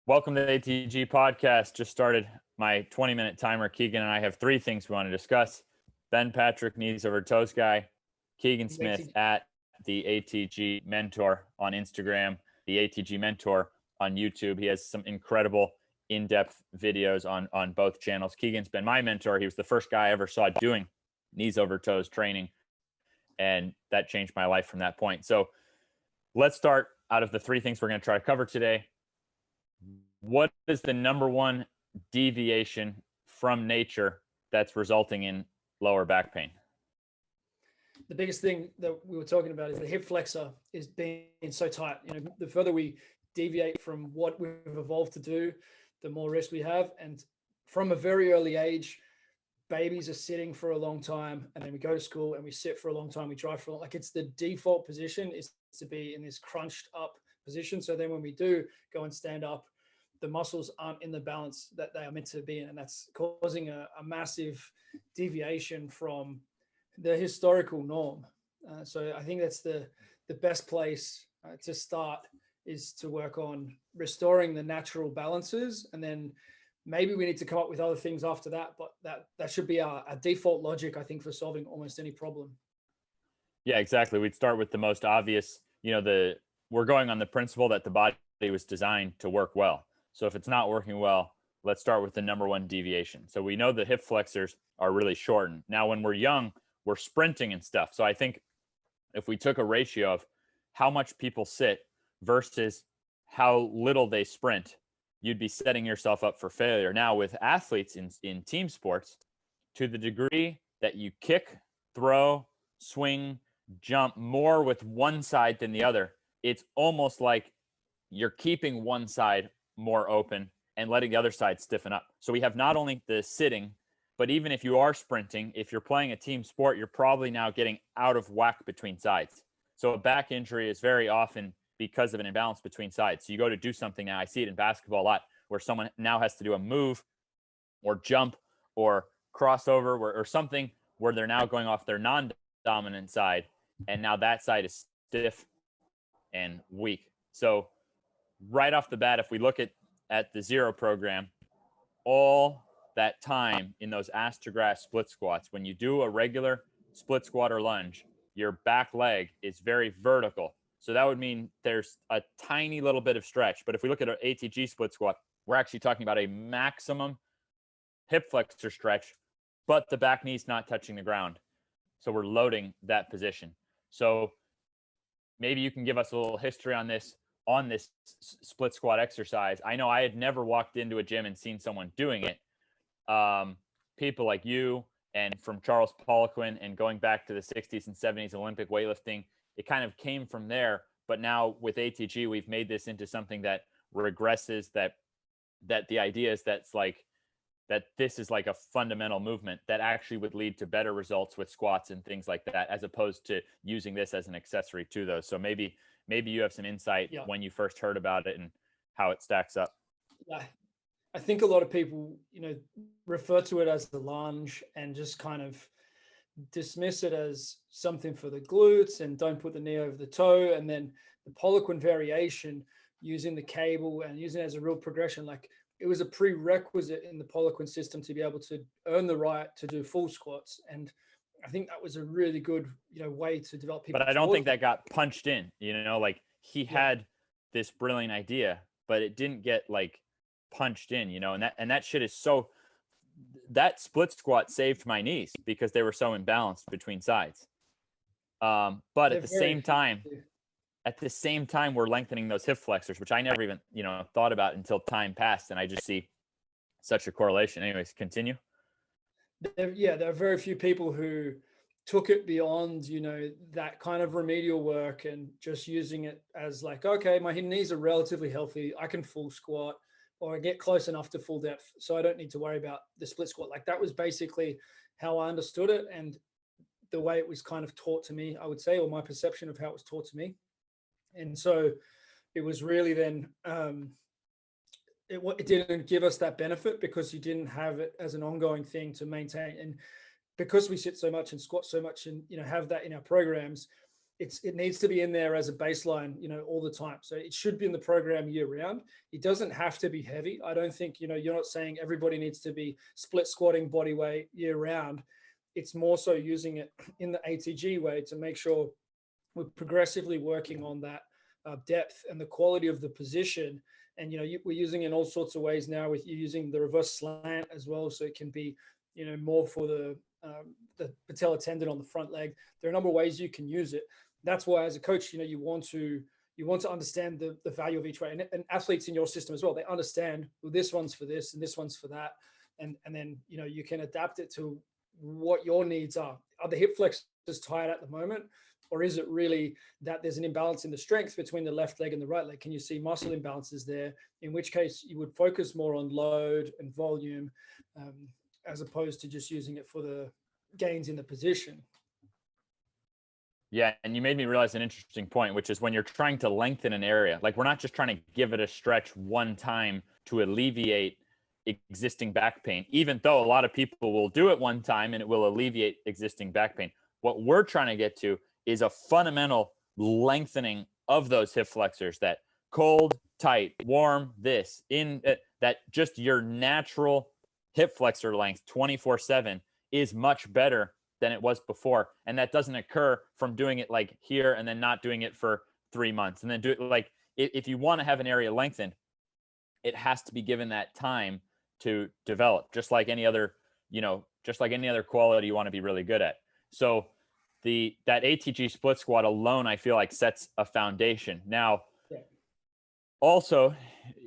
Welcome to the ATG podcast. Just started my 20-minute timer. Keegan and I have three things we want to discuss. Ben Patrick, knees over toes guy. Keegan Smith at the ATG Mentor on Instagram, the ATG Mentor on YouTube. He has some incredible in-depth videos on both channels. Keegan's been my mentor. He was the first guy I ever saw doing knees over toes training, and that changed my life from that point. So let's start out of the three things we're going to try to cover today. What is the number one deviation from nature that's resulting in lower back pain? The biggest thing that we were talking about is the hip flexor is being so tight. The further we deviate from what we've evolved to do, the more risk we have. And from a very early age, babies are sitting for a long time, and then we go to school and we sit for a long time. We drive for like it's the default position is to be in this crunched up position. So then when we do go and stand up, the muscles aren't in the balance that they are meant to be in, and that's causing a massive deviation from the historical norm. So I think that's the best place to start is to work on restoring the natural balances, and then maybe we need to come up with other things after that. But that should be our default logic, I think, for solving almost any problem. Yeah, exactly. We'd start with the most obvious. We're going on the principle that the body was designed to work well. So if it's not working well, let's start with the number one deviation. So we know the hip flexors are really shortened. Now, when we're young, we're sprinting and stuff. So I think if we took a ratio of how much people sit versus how little they sprint, you'd be setting yourself up for failure. Now, with athletes in team sports, to the degree that you kick, throw, swing, jump more with one side than the other, it's almost like you're keeping one side more open and letting the other side stiffen up. So we have not only the sitting, but even if you are sprinting, if you're playing a team sport, you're probably now getting out of whack between sides. So a back injury is very often because of an imbalance between sides. So you go to do something now, I see it in basketball a lot, where someone now has to do a move or jump or crossover or something where they're now going off their non-dominant side, and now that side is stiff and weak. So right off the bat, if we look at the zero program, all that time in those ass to grass split squats, when you do a regular split squat or lunge, your back leg is very vertical. So that would mean there's a tiny little bit of stretch. But if we look at an ATG split squat, we're actually talking about a maximum hip flexor stretch, but the back knee's not touching the ground. So we're loading that position. So maybe you can give us a little history on this split squat exercise. I know I had never walked into a gym and seen someone doing it. People like you and from Charles Poliquin and going back to the 60s and 70s Olympic weightlifting, it kind of came from there. But now with ATG, we've made this into something that regresses, that the idea is that this is like a fundamental movement that actually would lead to better results with squats and things like that, as opposed to using this as an accessory to those. So maybe you have some insight when you first heard about it and how it stacks up. Yeah, I think a lot of people, refer to it as the lunge and just kind of dismiss it as something for the glutes and don't put the knee over the toe. And then the Poliquin variation, using the cable and using it as a real progression, like it was a prerequisite in the Poliquin system to be able to earn the right to do full squats. And I think that was a really good, way to develop people. But I don't think that got punched in, like he had this brilliant idea, but it didn't get like punched in, and that shit is so, that split squat saved my knees because they were so imbalanced between sides. But at the same time, we're lengthening those hip flexors, which I never even, thought about until time passed. And I just see such a correlation. Anyways, continue. There are very few people who took it beyond, that kind of remedial work and just using it as like, okay, my knees are relatively healthy. I can full squat or get close enough to full depth, so I don't need to worry about the split squat. Like that was basically how I understood it and the way it was kind of taught to me, I would say, or my perception of how it was taught to me. And so it was really then, it didn't give us that benefit because you didn't have it as an ongoing thing to maintain. And because we sit so much and squat so much and, have that in our programs, it needs to be in there as a baseline, all the time. So it should be in the program year round. It doesn't have to be heavy. I don't think, you're not saying everybody needs to be split squatting body weight year round. It's more so using it in the ATG way to make sure we're progressively working on that depth and the quality of the position. And we're using it in all sorts of ways now, with you using the reverse slant as well, so it can be more for the patella tendon on the front leg. There are a number of ways you can use it. That's why, as a coach, you want to understand the value of each way, and athletes in your system as well. They understand, well, this one's for this and this one's for that, and then you can adapt it to what your needs are. Are the hip flexors tired at the moment? Or is it really that there's an imbalance in the strength between the left leg and the right leg? Can you see muscle imbalances there? In which case you would focus more on load and volume, as opposed to just using it for the gains in the position. Yeah, and you made me realize an interesting point, which is when you're trying to lengthen an area, like we're not just trying to give it a stretch one time to alleviate existing back pain, even though a lot of people will do it one time and it will alleviate existing back pain. What we're trying to get to is a fundamental lengthening of those hip flexors, that cold, tight, warm, this, in that just your natural hip flexor length 24/7 is much better than it was before. And that doesn't occur from doing it like here and then not doing it for 3 months and then do it. Like if you want to have an area lengthened, it has to be given that time to develop, just like any other, just like any other quality you want to be really good at. So that ATG split squat alone, I feel like sets a foundation. Now, also,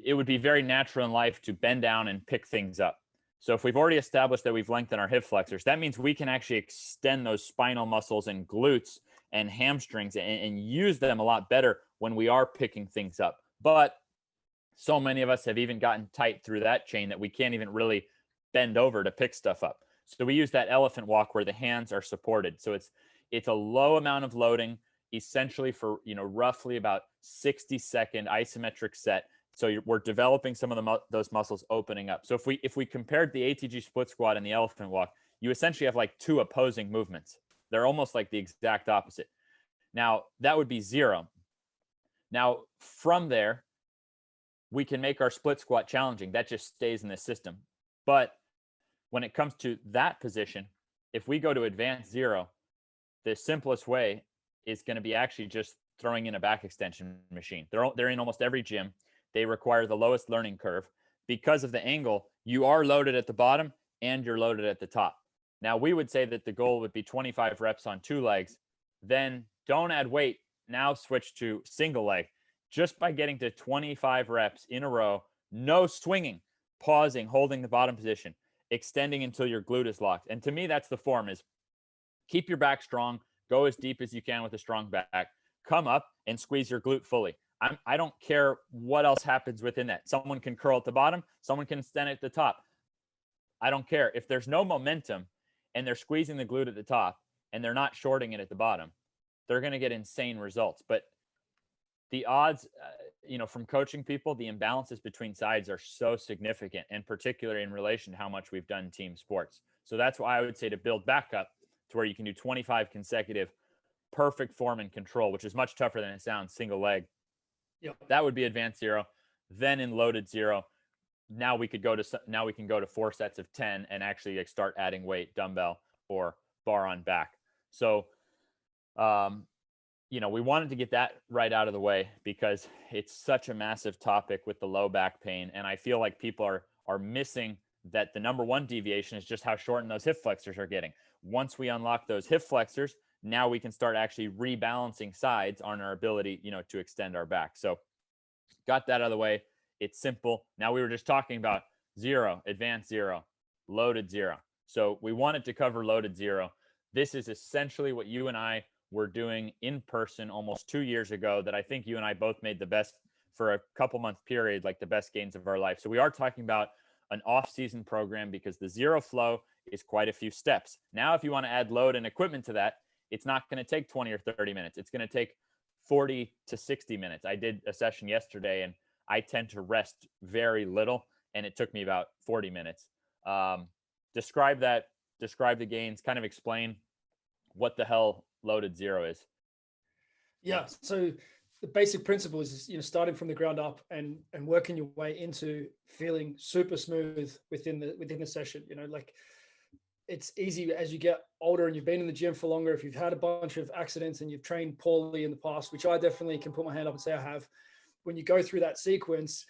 it would be very natural in life to bend down and pick things up. So if we've already established that we've lengthened our hip flexors, that means we can actually extend those spinal muscles and glutes and hamstrings and use them a lot better when we are picking things up. But so many of us have even gotten tight through that chain that we can't even really bend over to pick stuff up. So we use that elephant walk where the hands are supported. So it's a low amount of loading, essentially for roughly about 60-second isometric set. So we're developing some of those muscles opening up. So if we compared the ATG split squat and the elephant walk, you essentially have like two opposing movements. They're almost like the exact opposite. Now that would be 0. Now from there, we can make our split squat challenging. That just stays in the system. But when it comes to that position, if we go to advanced 0, the simplest way is going to be actually just throwing in a back extension machine. They're in almost every gym. They require the lowest learning curve. Because of the angle, you are loaded at the bottom and you're loaded at the top. Now, we would say that the goal would be 25 reps on 2 legs. Then don't add weight. Now switch to single leg. Just by getting to 25 reps in a row, no swinging, pausing, holding the bottom position, extending until your glute is locked. And to me, that's the form: is keep your back strong, go as deep as you can with a strong back, come up and squeeze your glute fully. I don't care what else happens within that. Someone can curl at the bottom, someone can extend at the top. I don't care. If there's no momentum and they're squeezing the glute at the top and they're not shorting it at the bottom, they're going to get insane results. But the odds, from coaching people, the imbalances between sides are so significant, and particularly in relation to how much we've done team sports. So that's why I would say to build back up to where you can do 25 consecutive perfect form and control, which is much tougher than it sounds, single leg. Yep. That would be advanced 0. Then in loaded 0, now we can go to 4 sets of 10 and actually start adding weight, dumbbell or bar on back. So, we wanted to get that right out of the way because it's such a massive topic with the low back pain. And I feel like people are missing that the number one deviation is just how shortened those hip flexors are getting. Once we unlock those hip flexors, now we can start actually rebalancing sides on our ability, to extend our back. So got that out of the way. It's simple. Now we were just talking about 0, advanced 0, loaded 0. So we wanted to cover loaded 0. This is essentially what you and I were doing in person almost 2 years ago, that I think you and I both made the best for a couple month period, like the best gains of our life. So we are talking about an off-season program because the 0 flow is quite a few steps. Now, if you want to add load and equipment to that, it's not going to take 20 or 30 minutes. It's going to take 40 to 60 minutes. I did a session yesterday and I tend to rest very little, and it took me about 40 minutes. Describe the gains, kind of explain what the hell loaded 0 is. Yeah. So the basic principle is, starting from the ground up and working your way into feeling super smooth within the session. Like it's easy as you get older and you've been in the gym for longer. If you've had a bunch of accidents and you've trained poorly in the past, which I definitely can put my hand up and say I have, when you go through that sequence,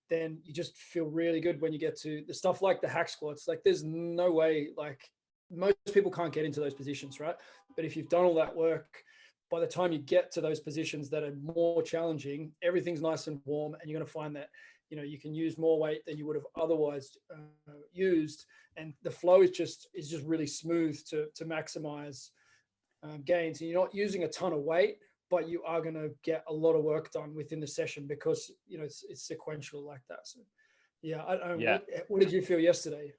then you just feel really good when you get to the stuff like the hack squats. Like there's no way, like most people can't get into those positions, right? But if you've done all that work, by the time you get to those positions that are more challenging, everything's nice and warm, and you're going to find that you can use more weight than you would have otherwise used, and the flow is just really smooth to maximize gains. And you're not using a ton of weight, but you are going to get a lot of work done within the session because it's sequential like that. So yeah, Yeah. what did you feel yesterday?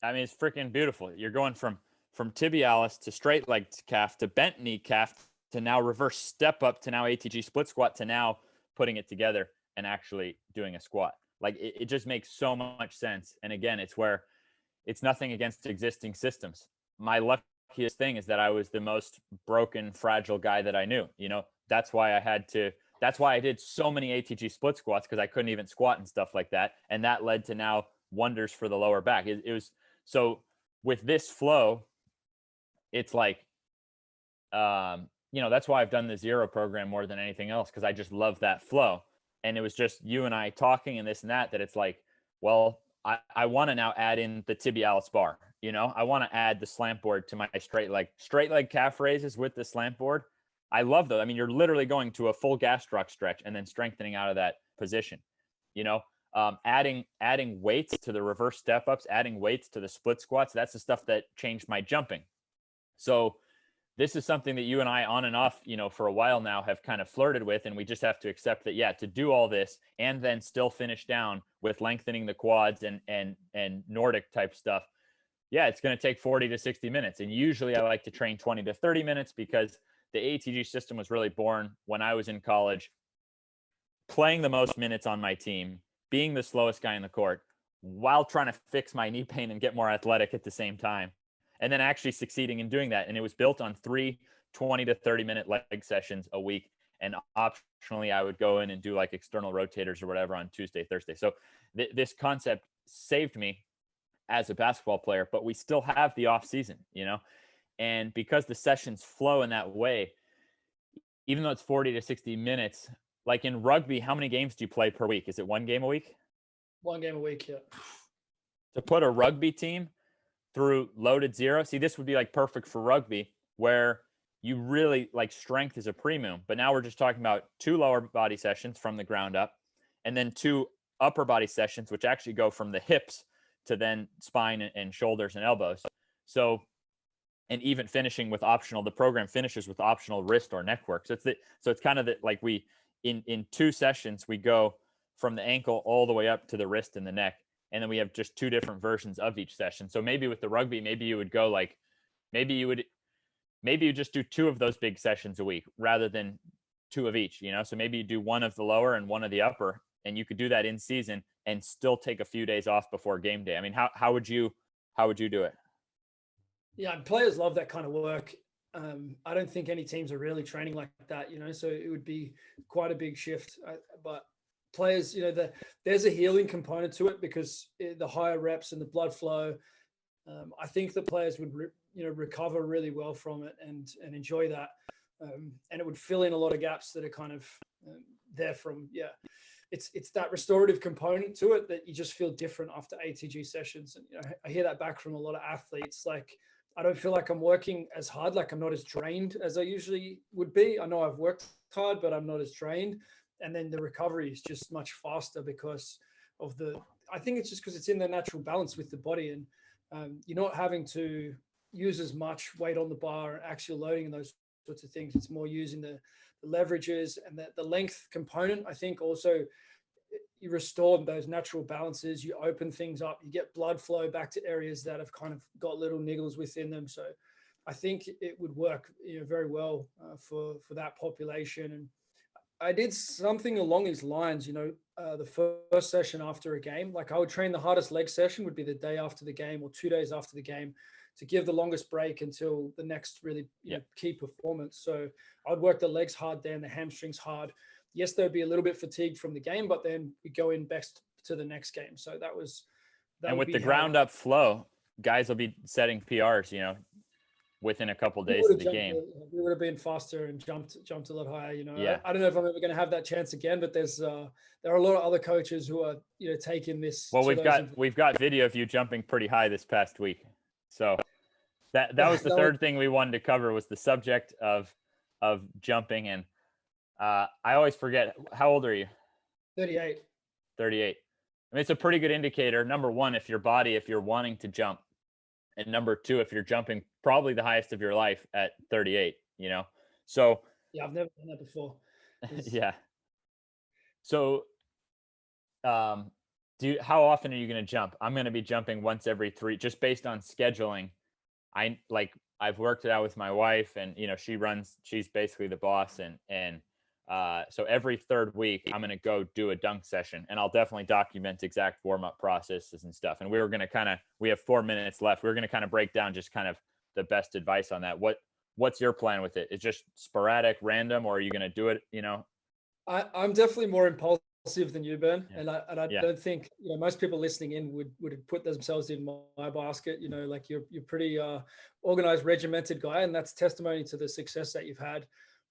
I mean, it's freaking beautiful. You're going from tibialis to straight leg calf to bent knee calf to now reverse step up to now ATG split squat to now putting it together and actually doing a squat. Like it just makes so much sense. And again, it's where it's nothing against existing systems. My luckiest thing is that I was the most broken, fragile guy that I knew. That's why that's why I did so many ATG split squats, because I couldn't even squat and stuff like that. And that led to now wonders for the lower back. It was so with this flow, it's like, that's why I've done the zero program more than anything else, because I just love that flow. And it was just you and I talking and this and that it's like, well, I want to now add in the tibialis bar. I want to add the slant board to my straight leg calf raises with the slant board. I love those. I mean, you're literally going to a full gastroc stretch and then strengthening out of that position. Adding weights to the reverse step ups, adding weights to the split squats. That's the stuff that changed my jumping. So this is something that you and I on and off, for a while now have kind of flirted with. And we just have to accept that, yeah, to do all this and then still finish down with lengthening the quads and Nordic type stuff. Yeah, it's going to take 40 to 60 minutes. And usually I like to train 20 to 30 minutes because the ATG system was really born when I was in college, playing the most minutes on my team, being the slowest guy in the court while trying to fix my knee pain and get more athletic at the same time. And then actually succeeding in doing that. And it was built on 3 20 to 30 minute leg sessions a week. And optionally, I would go in and do like external rotators or whatever on Tuesday, Thursday. So this concept saved me as a basketball player, but we still have the off season, and because the sessions flow in that way, even though it's 40 to 60 minutes, like in rugby, how many games do you play per week? Is it 1 game a week? 1 game a week, yeah. To put a rugby team through loaded zero. See, this would be like perfect for rugby, where you really like strength is a premium. But now we're just talking about 2 lower body sessions from the ground up, and then 2 upper body sessions, which actually go from the hips to then spine and shoulders and elbows. So, and even finishing with optional, the program finishes with optional wrist or neck work. So it's kind of like we in 2 sessions we go from the ankle all the way up to the wrist and the neck, and then we have just 2 different versions of each session. So maybe with the rugby, maybe you would go like, maybe you just do 2 of those big sessions a week rather than 2 of each, So maybe you do 1 of the lower and 1 of the upper, and you could do that in season and still take a few days off before game day. I mean, how would you do it? Yeah, and players love that kind of work. I don't think any teams are really training like that, so it would be quite a big shift. But players, there's a healing component to it because the higher reps and the blood flow, I think the players would, recover really well from it and enjoy that. And it would fill in a lot of gaps that are kind of there from, it's that restorative component to it that you just feel different after ATG sessions. And, I hear that back from a lot of athletes. Like, I don't feel like I'm working as hard. Like I'm not as drained as I usually would be. I know I've worked hard, but I'm not as drained. And then the recovery is just much faster because of I think it's just because it's in the natural balance with the body, and you're not having to use as much weight on the bar and actual loading and those sorts of things. It's more using the leverages and the length component. I think also you restore those natural balances, you open things up, you get blood flow back to areas that have kind of got little niggles within them. So I think it would work very well for that population. And I did something along these lines, the first session after a game, like I would train the hardest leg session would be the day after the game or 2 days after the game to give the longest break until the next really, Yeah. key performance. So I would work the legs hard then, the hamstrings hard. Yes, there'd be a little bit fatigued from the game, but then we go in best to the next game. So that And would with the be how ground up flow, guys will be setting PRs, within a couple we days would of have the jumped. game. We would have been faster and jumped a lot higher. Yeah. I don't know if I'm ever going to have that chance again, but there are a lot of other coaches who are taking this Well, to those. we've got video of you jumping pretty high this past week. So that was the That was third thing we wanted to cover was the subject of jumping. And I always forget, how old are you? 38. 38. I mean, it's a pretty good indicator. Number one, if you're wanting to jump, and number two, if you're jumping probably the highest of your life at 38. So Yeah, I've never done that before. yeah. So how often are you going to jump? I'm going to be jumping once every 3, just based on scheduling. I've worked it out with my wife, and she's basically the boss, and so every third week I'm going to go do a dunk session, and I'll definitely document exact warm-up processes and stuff. And we have 4 minutes left. We're going to kind of break down just kind of the best advice on that. What's your plan with it? It's just sporadic, random, or are you going to do it, I'm definitely more impulsive than you, Ben, Yeah. and I Yeah. don't think most people listening in would put themselves in my basket. Like you're pretty organized, regimented guy, and that's testimony to the success that you've had.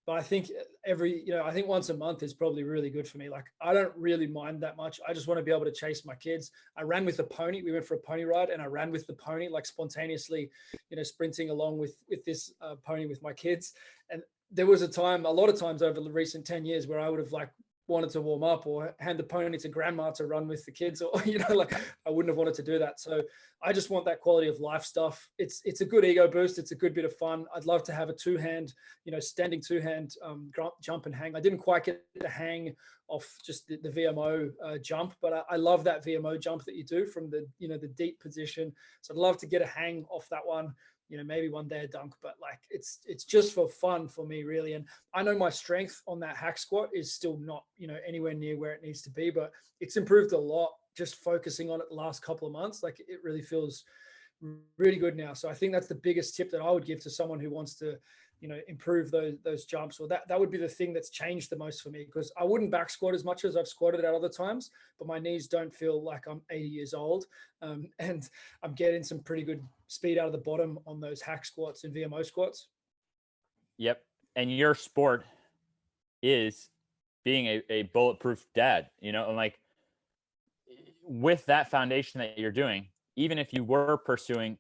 But I think I think once a month is probably really good for me. Like I don't really mind that much. I just want to be able to chase my kids. I ran with a pony. We went for a pony ride, and I ran with the pony, like spontaneously, sprinting along with this pony with my kids. And there was a lot of times over the recent 10 years where I would have like wanted to warm up or hand the pony to grandma to run with the kids, or like I wouldn't have wanted to do that. So I just want that quality of life stuff. It's a good ego boost. It's a good bit of fun. I'd love to have a two-hand, standing two-hand jump and hang. I didn't quite get the hang of just the VMO jump, but I love that VMO jump that you do from the the deep position. So I'd love to get a hang off that one. Maybe one day a dunk, but like it's just for fun for me, really. And I know my strength on that hack squat is still not, anywhere near where it needs to be, but it's improved a lot just focusing on it the last couple of months. Like it really feels really good now. So I think that's the biggest tip that I would give to someone who wants to, improve those jumps. Or that would be the thing that's changed the most for me, because I wouldn't back squat as much as I've squatted at other times, but my knees don't feel like I'm 80 years old. And I'm getting some pretty good speed out of the bottom on those hack squats and VMO squats. Yep. And your sport is being a bulletproof dad, and like with that foundation that you're doing, even if you were pursuing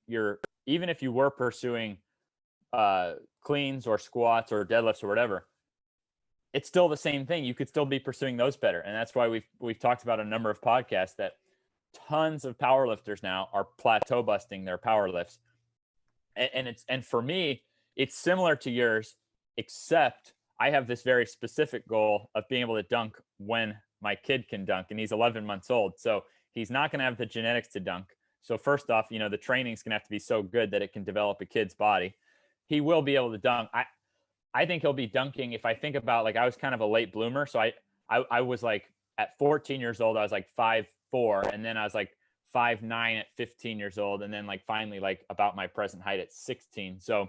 cleans or squats or deadlifts or whatever, it's still the same thing. You could still be pursuing those better. And that's why we've talked about a number of podcasts that tons of powerlifters now are plateau busting their power lifts. And for me, it's similar to yours, except I have this very specific goal of being able to dunk when my kid can dunk, and he's 11 months old. So he's not going to have the genetics to dunk. So first off, the training's going to have to be so good that it can develop a kid's body. He will be able to dunk. I think he'll be dunking. If I think about, like, I was kind of a late bloomer. So I was like, at 14 years old, I was like 5'4", and then I was like 5'9" at 15 years old. And then like finally like about my present height at 16. So I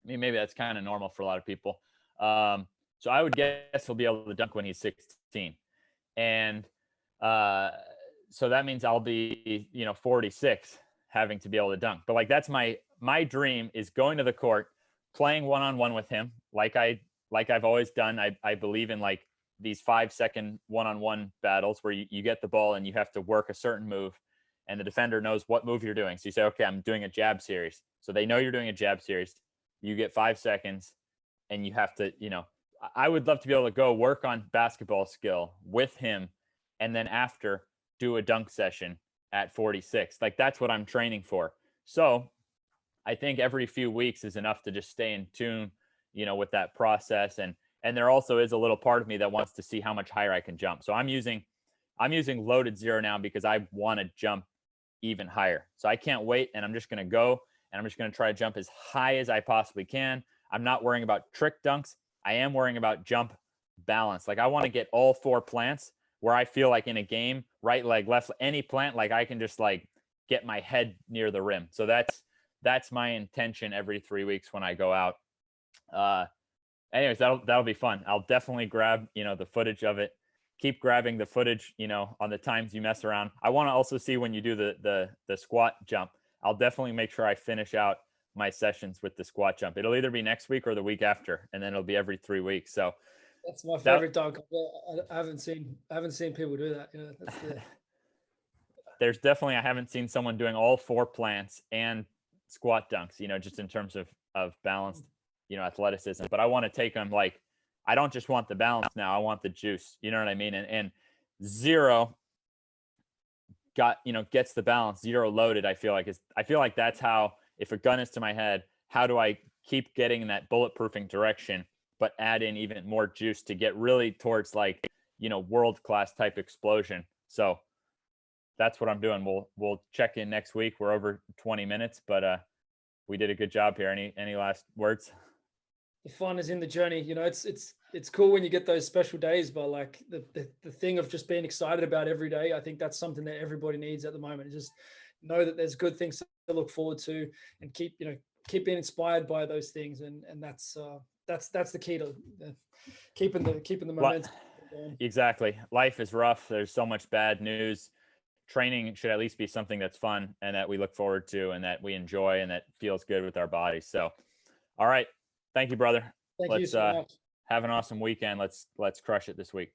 mean, maybe that's kind of normal for a lot of people. So I would guess he'll be able to dunk when he's 16. And so that means I'll be, 46 having to be able to dunk. But like, that's my dream, is going to the court, playing one-on-one with him. Like I've always done. I believe in like these 5-second one-on-one battles where you get the ball and you have to work a certain move, and the defender knows what move you're doing. So you say, okay, I'm doing a jab series. So they know you're doing a jab series. You get 5 seconds and you have to, I would love to be able to go work on basketball skill with him, and then after do a dunk session at 46. Like, that's what I'm training for. So I think every few weeks is enough to just stay in tune, with that process. And there also is a little part of me that wants to see how much higher I can jump. So I'm using loaded zero now because I want to jump even higher. So I can't wait, and I'm just going to go, and I'm just going to try to jump as high as I possibly can. I'm not worrying about trick dunks. I am worrying about jump balance. Like I want to get all four plants where I feel like in a game, right leg, left, any plant, like I can just like get my head near the rim. So that's my intention every 3 weeks when I go out. Uh, anyways, that'll be fun. I'll definitely grab the footage of it. Keep grabbing the footage on the times you mess around. I want to also see when you do the squat jump. I'll definitely make sure I finish out my sessions with the squat jump. It'll either be next week or the week after, and then it'll be every 3 weeks. So That's my that favorite dunk. I haven't seen people do that. That's the there's definitely I haven't seen someone doing all four plants and squat dunks, just in terms of balanced, athleticism. But I want to take them like I don't just want the balance now, I want the juice. You know what I mean? And zero gets the balance, zero loaded, I feel like that's how, if a gun is to my head, how do I keep getting in that bulletproofing direction, but add in even more juice to get really towards like, world class type explosion. So that's what I'm doing. We'll check in next week. We're over 20 minutes, but we did a good job here. Any last words? fun is in the journey. It's cool when you get those special days, but like the thing of just being excited about every day, I think that's something that everybody needs at the moment. Just know that there's good things to look forward to, and keep being inspired by those things, and that's the key to keeping the Li- momentum going. Exactly. Life is rough. There's so much bad news. Training should at least be something that's fun and that we look forward to and that we enjoy and that feels good with our bodies. So, all right. Thank you, brother. Thank you Let's so much. have an awesome weekend. Let's crush it this week.